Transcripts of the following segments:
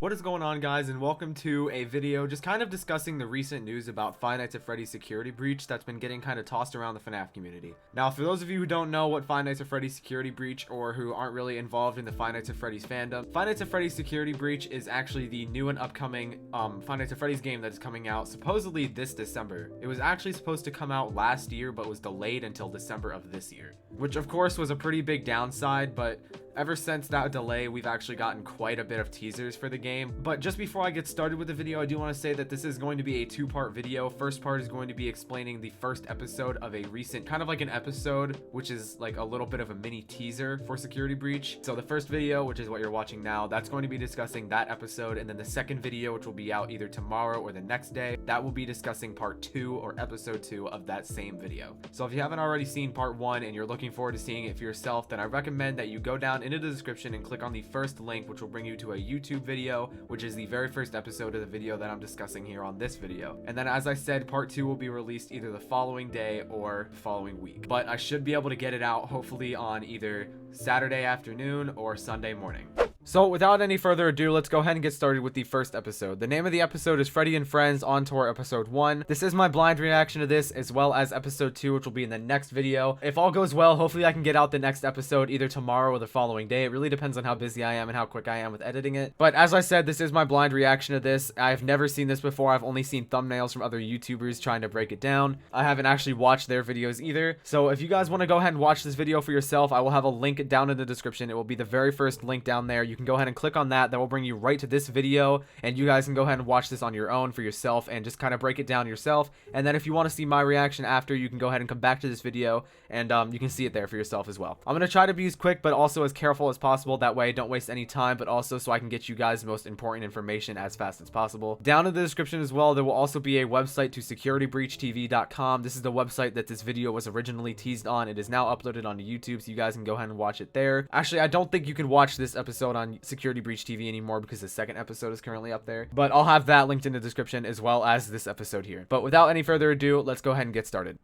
What is going on, guys, and welcome to a video just kind of discussing the recent news about Five Nights at Freddy's Security Breach that's been getting kind of tossed around the FNaF community. Now, for those of you who don't know what Five Nights at Freddy's Security Breach, or who aren't really involved in the Five Nights at Freddy's fandom, Five Nights at Freddy's Security Breach is actually the new and upcoming Five Nights at Freddy's game that is coming out supposedly this December. It was actually supposed to come out last year, but was delayed until December of this year, which of course was a pretty big downside, but ever since that delay, we've actually gotten quite a bit of teasers for the game. But just before I get started with the video, I do want to say that this is going to be a two-part video. First part is going to be explaining the first episode of a recent, kind of like an episode, which is like a little bit of a mini teaser for Security Breach. So the first video, which is what you're watching now, that's going to be discussing that episode. And then the second video, which will be out either tomorrow or the next day, that will be discussing part 2 or episode 2 of that same video. So if you haven't already seen part 1 and you're looking forward to seeing it for yourself, then I recommend that you go down into the description and click on the first link, which will bring you to a YouTube video, which is the very first episode of the video that I'm discussing here on this video. And then, as I said, part 2 will be released either the following day or the following week, but I should be able to get it out hopefully on either Saturday afternoon or Sunday morning. So without any further ado, let's go ahead and get started with the first episode. The name of the episode is Freddy and Friends on Tour episode 1. This is my blind reaction to this, as well as episode 2, which will be in the next video. If all goes well, hopefully I can get out the next episode either tomorrow or the following day. It really depends on how busy I am and how quick I am with editing it. But as I said, this is my blind reaction to this. I've never seen this before. I've only seen thumbnails from other YouTubers trying to break it down. I haven't actually watched their videos either. So if you guys want to go ahead and watch this video for yourself, I will have a link down in the description. It will be the very first link down there. You can go ahead and click on that. That will bring you right to this video, and you guys can go ahead and watch this on your own for yourself and just kind of break it down yourself. And then if you want to see my reaction after, you can go ahead and come back to this video and you can see it there for yourself as well. I'm going to try to be as quick but also as careful as possible. That way I don't waste any time, but also so I can get you guys the most important information as fast as possible. Down in the description as well, there will also be a website to securitybreachtv.com. This is the website that this video was originally teased on. It is now uploaded onto YouTube, so you guys can go ahead and watch it there. Actually, I don't think you can watch this episode on Security Breach TV anymore because the second episode is currently up there, but I'll have that linked in the description as well as this episode here. But without any further ado, let's go ahead and get started.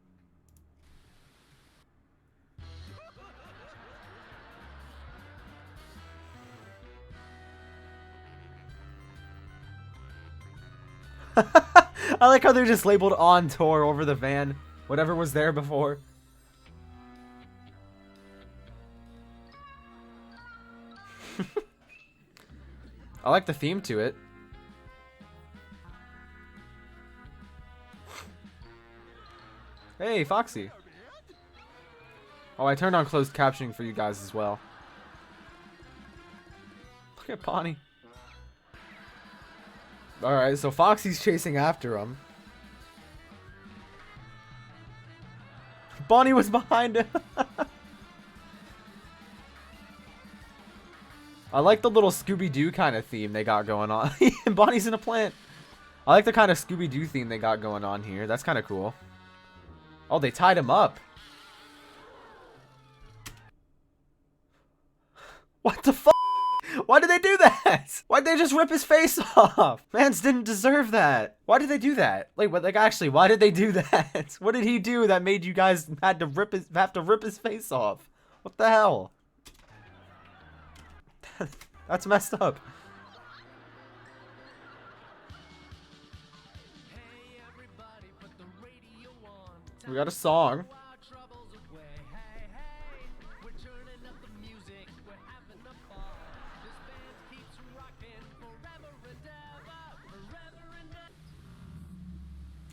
I like how they're just labeled on tour over the van, whatever was there before. I like the theme to it. Hey, Foxy. Oh, I turned on closed captioning for you guys as well. Look at Bonnie. Alright, so Foxy's chasing after him. Bonnie was behind him. I like the little Scooby-Doo kind of theme they got going on. Bonnie's in a plant. I like the kind of Scooby-Doo theme they got going on here. That's kind of cool. Oh, they tied him up. What the fuck? Why did they do that? Why'd they just rip his face off? Mans didn't deserve that. Why did they do that? Like actually, why did they do that? What did he do that made you guys have to rip his face off? What the hell? That's messed up. We got a song.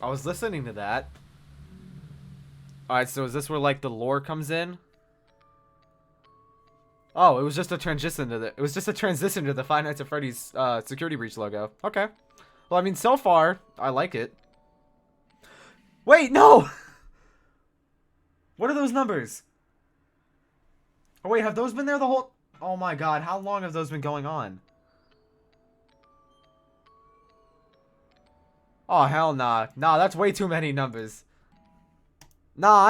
I was listening to that. Alright, so is this where like the lore comes in? Oh, it was just a transition to the Five Nights at Freddy's Security Breach logo. Okay. Well, I mean, so far, I like it. Wait, no! What are those numbers? Oh, wait, have those been there the whole... Oh my god, how long have those been going on? Oh, hell nah. Nah, that's way too many numbers. Nah,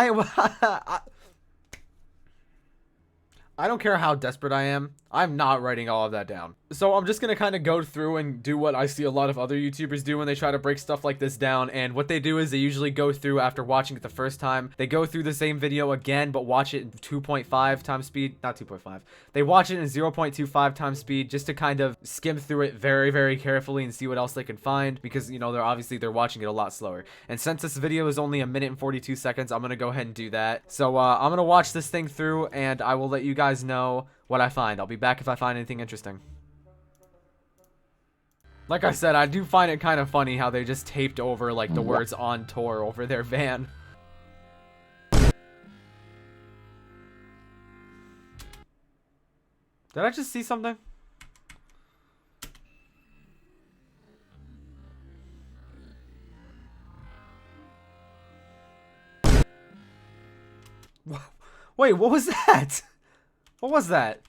I don't care how desperate I am. I'm not writing all of that down. So I'm just gonna kind of go through and do what I see a lot of other YouTubers do when they try to break stuff like this down. And what they do is they usually go through, after watching it the first time, they go through the same video again, but watch it in 2.5 times speed. Not 2.5. They watch it in 0.25 times speed just to kind of skim through it very, very carefully and see what else they can find, because, you know, they're watching it a lot slower. And since this video is only 1 minute and 42 seconds, I'm gonna go ahead and do that. So I'm gonna watch this thing through, and I will let you guys know what I find. I'll be back if I find anything interesting. Like I said, I do find it kind of funny how they just taped over, like, the words "on tour" over their van. Did I just see something? Wait, what was that? What was that?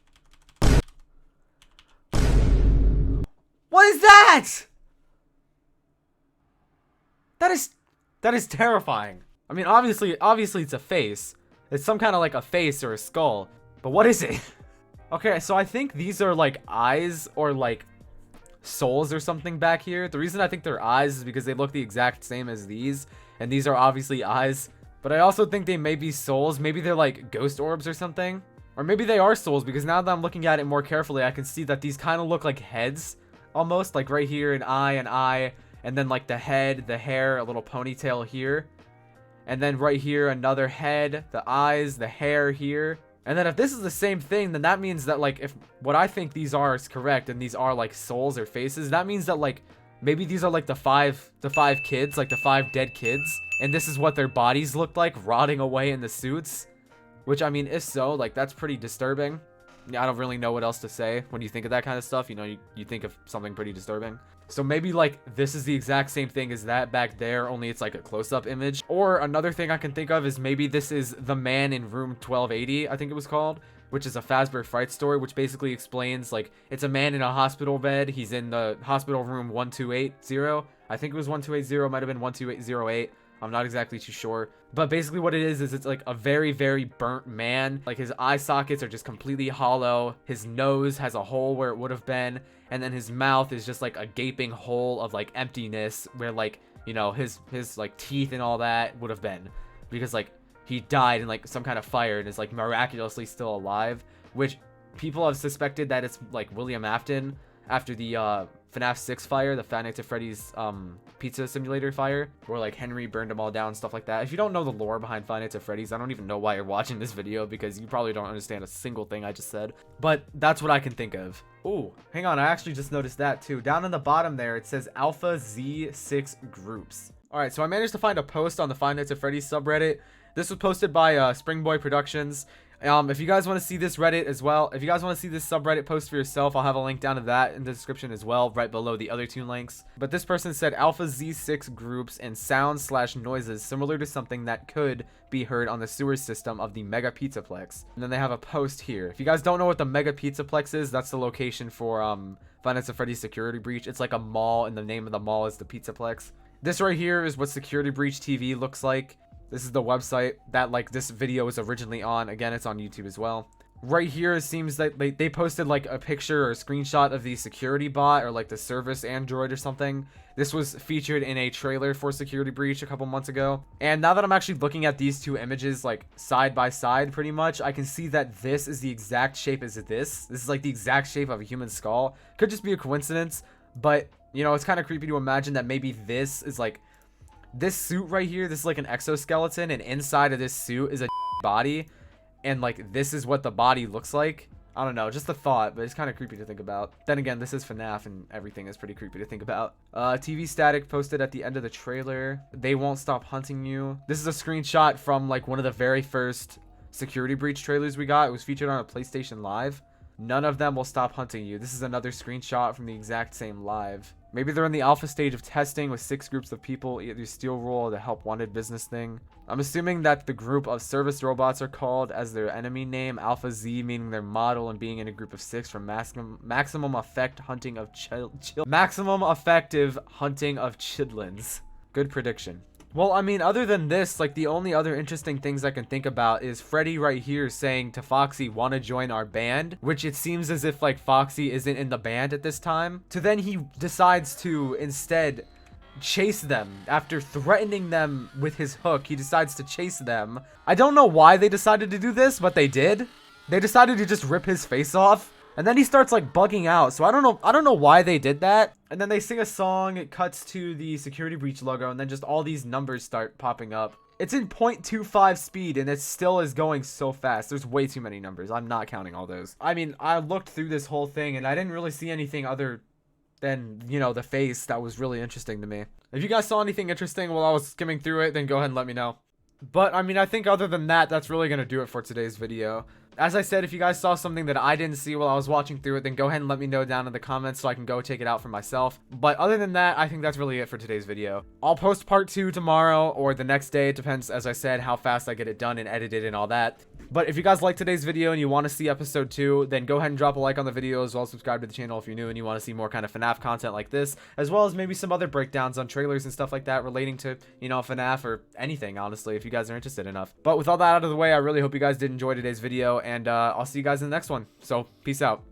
What is that? That is terrifying. I mean, obviously it's a face. It's some kind of like a face or a skull. But what is it? Okay, so I think these are like eyes or like souls or something back here. The reason I think they're eyes is because they look the exact same as these, and these are obviously eyes. But I also think they may be souls. Maybe they're like ghost orbs or something. Or maybe they are souls, because now that I'm looking at it more carefully, I can see that these kind of look like heads. Almost, like right here, an eye, and then like the head, the hair, a little ponytail here. And then right here, another head, the eyes, the hair here. And then if this is the same thing, then that means that, like, if what I think these are is correct, and these are like souls or faces, that means that, like, maybe these are like the five kids, like the 5 dead kids. And this is what their bodies look like, rotting away in the suits. Which, I mean, if so, like, that's pretty disturbing. Yeah, I don't really know what else to say when you think of that kind of stuff. You know, you think of something pretty disturbing. So maybe, like, this is the exact same thing as that back there, only it's like a close-up image. Or another thing I can think of is maybe this is the man in room 1280, I think it was called, which is a Fazbear Fright story, which basically explains, like, it's a man in a hospital bed. He's in the hospital room 1280. I think it was 1280, might have been 12808. I'm not exactly too sure. But basically what it is it's like a very, very burnt man. Like, his eye sockets are just completely hollow. His nose has a hole where it would have been. And then his mouth is just like a gaping hole of like emptiness where, like, you know, his like teeth and all that would have been. Because, like, he died in like some kind of fire and is like miraculously still alive. Which people have suspected that it's like William Afton after the FNaF 6 fire, the Five Nights at Freddy's pizza simulator fire, where like Henry burned them all down, stuff like that. If you don't know the lore behind Five Nights at Freddy's, I don't even know why you're watching this video, because you probably don't understand a single thing I just said. But that's what I can think of. Ooh, hang on, I actually just noticed that too. Down in the bottom there, it says Alpha Z6 groups. Alright, so I managed to find a post on the Five Nights at Freddy's subreddit. This was posted by Springboy Productions. If you guys want to see this Reddit as well, if you guys want to see this subreddit post for yourself, I'll have a link down to that in the description as well, right below the other 2 links. But this person said Alpha Z6 groups and sounds/noises similar to something that could be heard on the sewer system of the Mega Pizzaplex. And then they have a post here. If you guys don't know what the Mega Pizzaplex is, that's the location for Five Nights at Freddy's Security Breach. It's like a mall, and the name of the mall is the Pizzaplex. This right here is what Security Breach TV looks like. This is the website that, like, this video was originally on. Again, it's on YouTube as well. Right here, it seems that they posted like a picture or a screenshot of the security bot, or like the service android or something. This was featured in a trailer for Security Breach a couple months ago. And now that I'm actually looking at these 2 images like side by side pretty much, I can see that this is the exact shape as this. This is like the exact shape of a human skull. Could just be a coincidence, but, you know, it's kind of creepy to imagine that maybe this is like this suit right here. This is like an exoskeleton, and inside of this suit is a body, and like this is what the body looks like. I don't know, just a thought, but it's kind of creepy to think about. Then again, this is FNaF, and everything is pretty creepy to think about. TV static posted at the end of the trailer. They won't stop hunting you. This is a screenshot from like one of the very first Security Breach trailers we got. It was featured on a PlayStation Live. None of them will stop hunting you. This is another screenshot from the exact same live. Maybe they're in the alpha stage of testing with 6 groups of people, either SteelWool or the Help Wanted business thing. I'm assuming that the group of service robots are called as their enemy name, Alpha Z, meaning their model, and being in a group of 6 for maximum effect hunting of maximum effective hunting of chidlins. Good prediction. Well, I mean, other than this, like, the only other interesting things I can think about is Freddy right here saying to Foxy, "Want to join our band?" Which it seems as if, like, Foxy isn't in the band at this time. To then he decides to instead chase them. After threatening them with his hook, he decides to chase them. I don't know why they decided to do this, but they did. They decided to just rip his face off. And then he starts like bugging out. So I don't know why they did that. And then they sing a song, it cuts to the Security Breach logo, and then just all these numbers start popping up. It's in 0.25 speed, and it still is going so fast. There's way too many numbers. I'm not counting all those. I mean, I looked through this whole thing, and I didn't really see anything other than, you know, the face that was really interesting to me. If you guys saw anything interesting while I was skimming through it, then go ahead and let me know. But, I mean, I think other than that, that's really going to do it for today's video. As I said, if you guys saw something that I didn't see while I was watching through it, then go ahead and let me know down in the comments so I can go take it out for myself. But other than that, I think that's really it for today's video. I'll post part 2 tomorrow or the next day. It depends, as I said, how fast I get it done and edited and all that. But if you guys like today's video and you want to see episode 2, then go ahead and drop a like on the video, as well as subscribe to the channel if you're new and you want to see more kind of FNaF content like this, as well as maybe some other breakdowns on trailers and stuff like that relating to, you know, FNaF or anything, honestly, if you guys are interested enough. But with all that out of the way, I really hope you guys did enjoy today's video, and I'll see you guys in the next one. So, peace out.